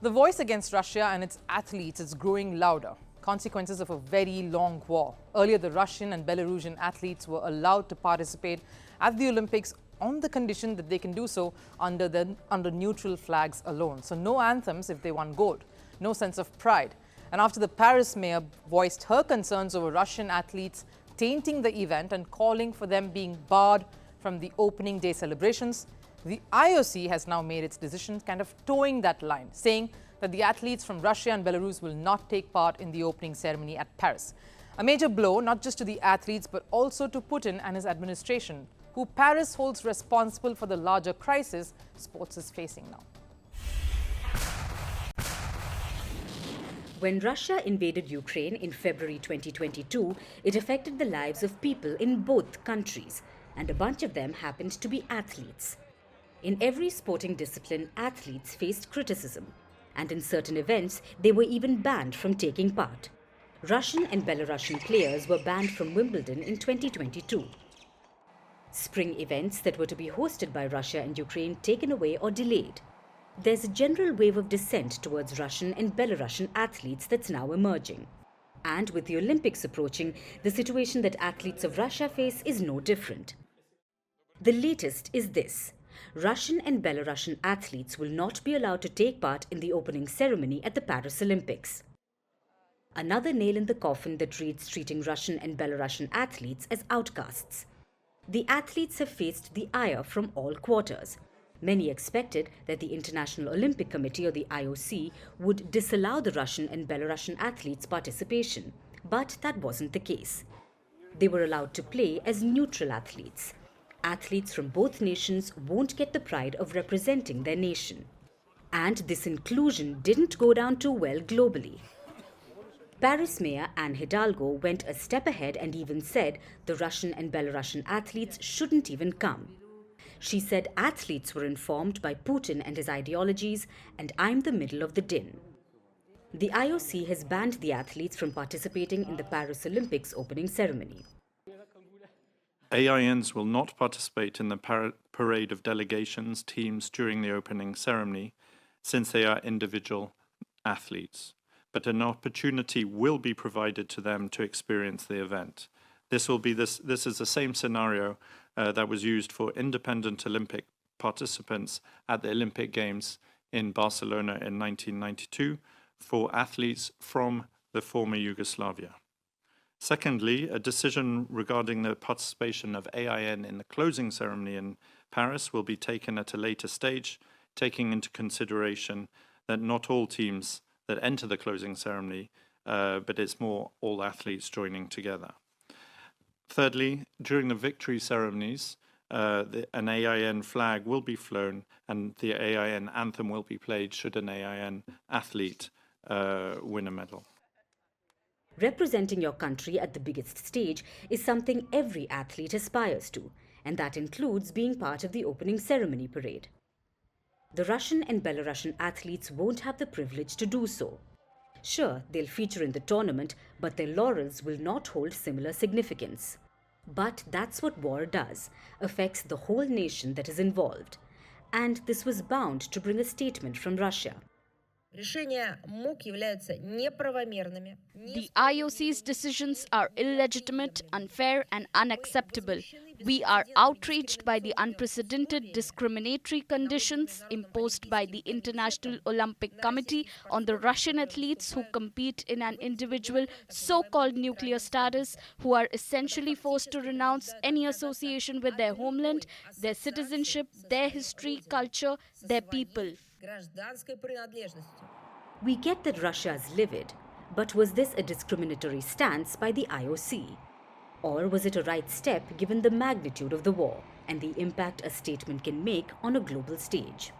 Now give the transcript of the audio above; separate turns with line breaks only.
The voice against Russia and its athletes is growing louder. Consequences of a very long war. Earlier, the Russian and Belarusian athletes were allowed to participate at the Olympics on the condition that they can do so under neutral flags alone. So no anthems if they won gold, no sense of pride. And after the Paris mayor voiced her concerns over Russian athletes tainting the event and calling for them being barred from the opening day celebrations, the IOC has now made its decision, kind of towing that line, saying that the athletes from Russia and Belarus will not take part in the opening ceremony at Paris. A major blow not just to the athletes but also to Putin and his administration, who Paris holds responsible for the larger crisis sports is facing now.
When Russia invaded Ukraine in February 2022, it affected the lives of people in both countries, and a bunch of them happened to be athletes. In every sporting discipline, athletes faced criticism, and in certain events, they were even banned from taking part. Russian and Belarusian players were banned from Wimbledon in 2022. Spring events that were to be hosted by Russia and Ukraine taken away or delayed. There's a general wave of dissent towards Russian and Belarusian athletes that's now emerging. And with the Olympics approaching, the situation that athletes of Russia face is no different. The latest is this. Russian and Belarusian athletes will not be allowed to take part in the opening ceremony at the Paris Olympics. Another nail in the coffin that reads treating Russian and Belarusian athletes as outcasts. The athletes have faced the ire from all quarters. Many expected that the International Olympic Committee, or the IOC, would disallow the Russian and Belarusian athletes' participation, but that wasn't the case. They were allowed to play as neutral athletes. Athletes from both nations won't get the pride of representing their nation. And this inclusion didn't go down too well globally. Paris Mayor Anne Hidalgo went a step ahead and even said the Russian and Belarusian athletes shouldn't even come. She said athletes were informed by Putin and his ideologies, and I'm the middle of the din. The IOC has banned the athletes from participating in the Paris Olympics opening ceremony.
AINs will not participate in the parade of delegations teams during the opening ceremony, since they are individual athletes. But an opportunity will be provided to them to experience the event. This is the same scenario that was used for independent Olympic participants at the Olympic Games in Barcelona in 1992 for athletes from the former Yugoslavia. Secondly, a decision regarding the participation of AIN in the closing ceremony in Paris will be taken at a later stage, taking into consideration that not all teams that enter the closing ceremony, but it's more all athletes joining together. Thirdly, during the victory ceremonies, an AIN flag will be flown and the AIN anthem will be played should an AIN athlete win a medal.
Representing your country at the biggest stage is something every athlete aspires to, and that includes being part of the opening ceremony parade. The Russian and Belarusian athletes won't have the privilege to do so. Sure, they'll feature in the tournament, but their laurels will not hold similar significance. But that's what war does, affects the whole nation that is involved. And this was bound to bring a statement from Russia.
The
IOC's decisions are illegitimate, unfair and unacceptable. We are outraged by the unprecedented discriminatory conditions imposed by the International Olympic Committee on the Russian athletes who compete in an individual so-called nuclear status, who are essentially forced to renounce any association with their homeland, their citizenship, their history, culture, their people.
We get that Russia is livid, but was this a discriminatory stance by the IOC? Or was it a right step given the magnitude of the war and the impact a statement can make on a global stage?